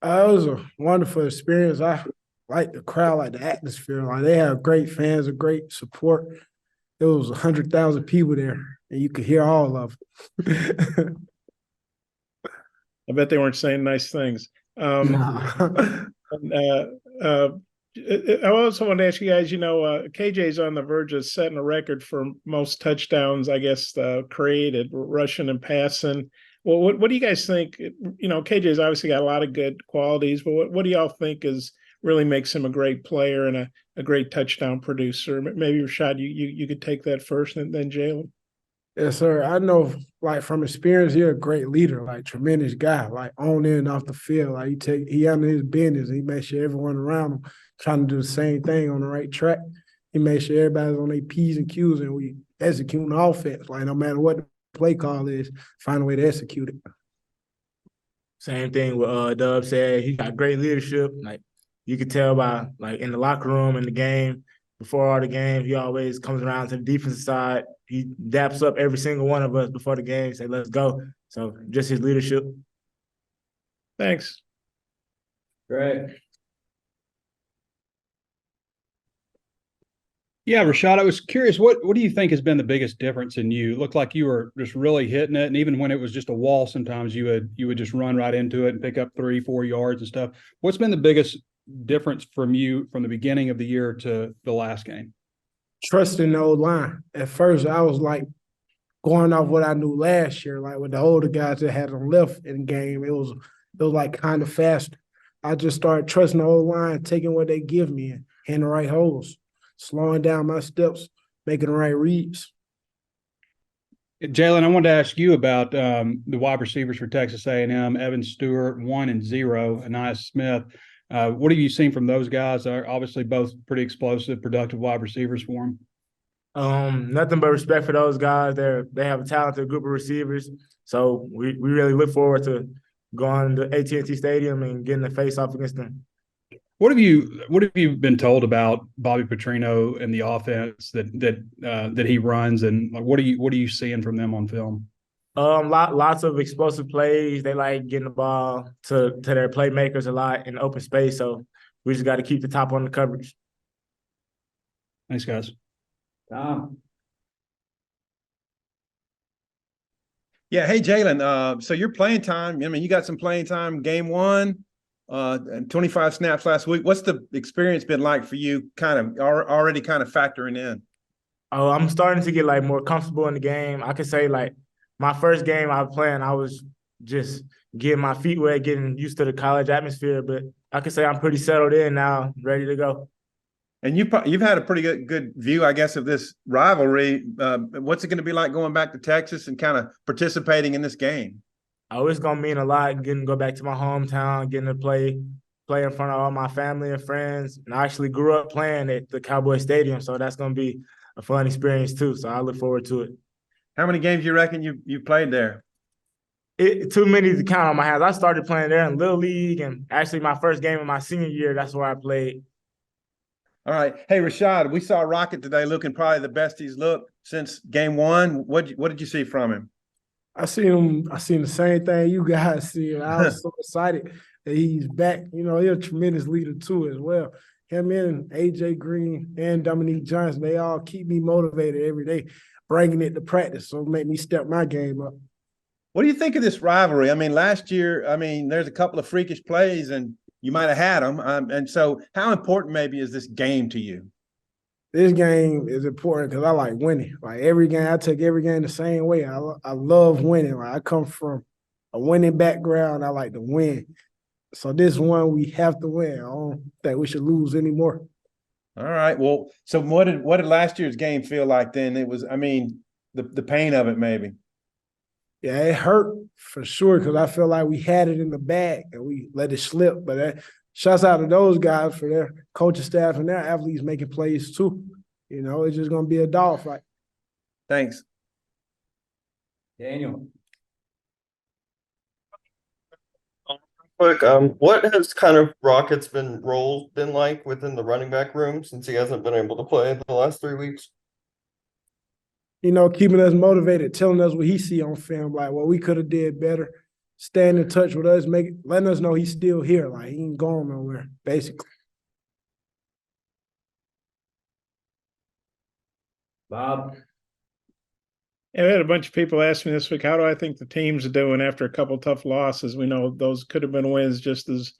It was a wonderful experience. I like the crowd, like the atmosphere. Like they have great fans and great support. There was 100,000 people there, and you could hear all of them. I bet they weren't saying nice things. Nah. And, uh, I also want to ask you guys, KJ's on the verge of setting a record for most touchdowns, I guess, created, rushing and passing. Well, what do you guys think? KJ's obviously got a lot of good qualities, but what do y'all think is really makes him a great player and a great touchdown producer? Maybe Rashod, you could take that first, and then Jaylon. Yes, sir. I know, like from experience, he's a great leader, like tremendous guy, like on in and off the field. Like he under his business. He makes sure everyone around him trying to do the same thing on the right track. He makes sure everybody's on their P's and Q's, and we execute an offense. Like no matter what the play call is, find a way to execute it. Same thing with Dub said. He got great leadership. Like you could tell by like in the locker room in the game, before all the games, he always comes around to the defensive side. He daps up every single one of us before the game, say, let's go. So just his leadership. Thanks. Right. Yeah, Rashod, I was curious, what do you think has been the biggest difference in you? It looked like you were just really hitting it, and even when it was just a wall, sometimes you would just run right into it and pick up 3-4 yards and stuff. What's been the biggest difference from you from the beginning of the year to the last game? Trusting the old line. At first, I was like going off what I knew last year, like with the older guys that had them left in the game. It was like kind of faster. I just started trusting the old line, taking what they give me and hitting the right holes, slowing down my steps, making the right reads. Jaylon, I wanted to ask you about the wide receivers for Texas A&M, Evan Stewart, 1 and 0, Anais Smith. What have you seen from those guys? They're obviously both pretty explosive, productive wide receivers for them. Nothing but respect for those guys. They have a talented group of receivers. So we really look forward to going to AT&T Stadium and getting the face off against them. What have you been told about Bobby Petrino and the offense that he runs, and what are you seeing from them on film? Lots of explosive plays. They like getting the ball to their playmakers a lot in open space. So we just got to keep the top on the coverage. Thanks, guys. Yeah, hey Jaylon. So your playing time. I mean, you got some playing time. Game one, and 25 snaps last week. What's the experience been like for you? Kind of already kind of factoring in. Oh, I'm starting to get like more comfortable in the game. I could say like my first game I was playing, I was just getting my feet wet, getting used to the college atmosphere. But I could say I'm pretty settled in now, ready to go. And you've had a pretty good view, I guess, of this rivalry. What's it going to be like going back to Texas and kind of participating in this game? Oh, it's gonna mean a lot getting to go back to my hometown, getting to play in front of all my family and friends. And I actually grew up playing at the Cowboy Stadium, so that's gonna be a fun experience too. So I look forward to it. How many games you reckon you played there? Too many to count on my hands. I started playing there in Little League, and actually my first game of my senior year, that's where I played. All right. Hey, Rashod, we saw Rocket today looking probably the best he's looked since game one. What did you see from him? I seen the same thing you guys see. I was so excited that he's back. He's a tremendous leader too as well. Him and AJ Green and Dominique Johnson, they all keep me motivated every day, bringing it to practice. So make me step my game up. What do you think of this rivalry? I mean, last year, there's a couple of freakish plays and you might have had them. And so how important maybe is this game to you? This game is important because I like winning. Like every game, I take every game the same way. I love winning. Like I come from a winning background. I like to win. So this one we have to win. I don't think we should lose anymore. All right. Well, so what did last year's game feel like then? It was, the pain of it maybe. Yeah, it hurt for sure because I feel like we had it in the bag and we let it slip. But shouts out to those guys for their coaching staff and their athletes making plays too. It's just going to be a dogfight. Thanks. Daniel. Quick, what has kind of Rocket's role been like within the running back room since he hasn't been able to play the last 3 weeks? Keeping us motivated, telling us what he see on film, like what we could have did better. staying in touch with us, letting us know he's still here. Like, he ain't going nowhere, basically. Bob. Yeah, I had a bunch of people ask me this week, how do I think the teams are doing after a couple tough losses? We know those could have been wins just as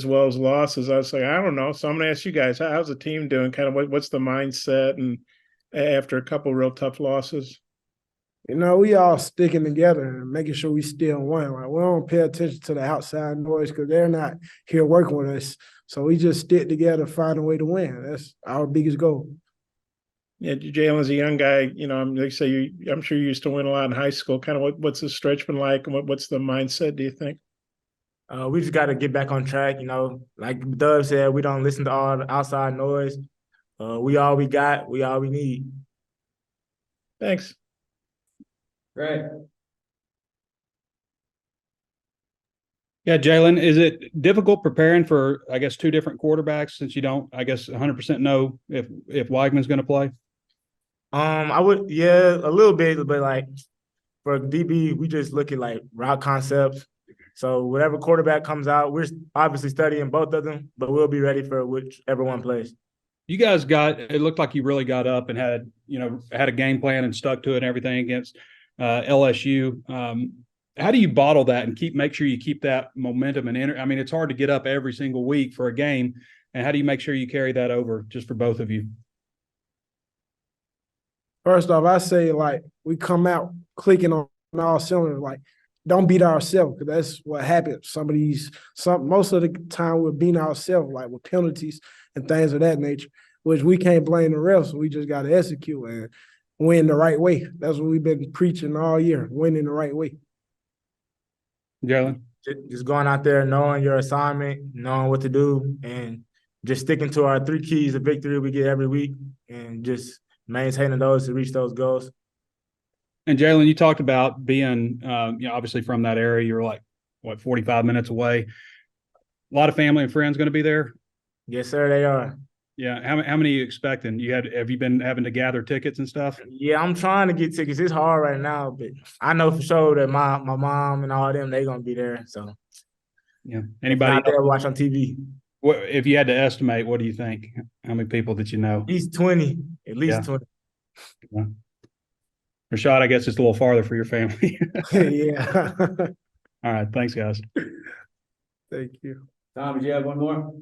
well as losses. I was like, I don't know. So I'm going to ask you guys, how's the team doing? Kind of what's the mindset and after a couple real tough losses? We all sticking together and making sure we still win. Like, we don't pay attention to the outside noise because they're not here working with us. So we just stick together, find a way to win. That's our biggest goal. Yeah, Jaylon's a young guy. They say I'm sure you used to win a lot in high school. Kind of what's the stretch been like, and what's the mindset, do you think? We just got to get back on track. Like Dub said, we don't listen to all the outside noise. We all we got. We all we need. Thanks. Right. Yeah, Jaylon, is it difficult preparing for, I guess, two different quarterbacks since you don't, I guess, 100% know if Weigman's going to play? I would, yeah, a little bit, but like for DB, we just look at like route concepts. So whatever quarterback comes out, we're obviously studying both of them, but we'll be ready for whichever one plays. You guys it looked like you really got up and had a game plan and stuck to it and everything against LSU. How do you bottle that and make sure you keep that momentum and I mean, it's hard to get up every single week for a game. And how do you make sure you carry that over just for both of you? First off, I say, like, we come out clicking on all cylinders. Like, don't beat ourselves, because that's what happens. Most of the time we're beating ourselves, like with penalties and things of that nature, which we can't blame the refs. We just got to execute and win the right way. That's what we've been preaching all year, winning the right way. Jaylon? Just going out there, knowing your assignment, knowing what to do, and just sticking to our 3 keys of victory we get every week, and just maintaining those to reach those goals. And Jaylon, you talked about being, obviously from that area. You're like, 45 minutes away. A lot of family and friends going to be there? Yes, sir, they are. Yeah. How many are you expecting? Have you been having to gather tickets and stuff? Yeah, I'm trying to get tickets. It's hard right now, but I know for sure that my mom and all them, they're going to be there. So, yeah. Anybody out there watch on TV? If you had to estimate, what do you think? How many people that you know? At least 20. At least 20. Yeah. Rashod, I guess it's a little farther for your family. Yeah. All right. Thanks, guys. Thank you. Tom, did you have one more?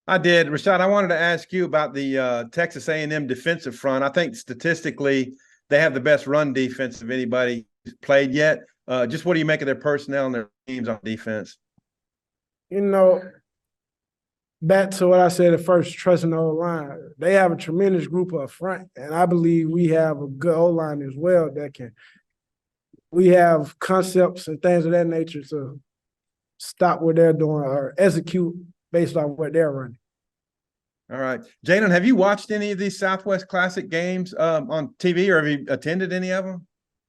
I did. Rashod, I wanted to ask you about the Texas A&M defensive front. I think statistically they have the best run defense of anybody who's played yet. Just what do you make of their personnel and their teams on defense? Back to what I said at first, trusting the O-line. They have a tremendous group up front, and I believe we have a good O-line as well we have concepts and things of that nature to stop what they're doing or execute based on what they're running. All right. Jaylon, have you watched any of these Southwest Classic games on TV, or have you attended any of them?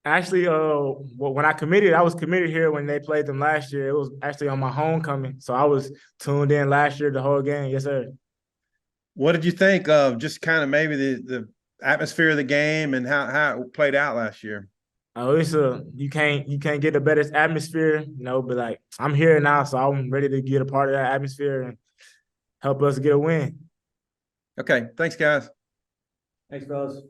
Actually, when I was committed here when they played them last year. It was actually on my homecoming. So I was tuned in last year the whole game. Yes, sir. What did you think of just kind of maybe the atmosphere of the game and how it played out last year? Oh, you can't get a better atmosphere, but like I'm here now, so I'm ready to get a part of that atmosphere and help us get a win. Okay. Thanks, guys. Thanks, fellas.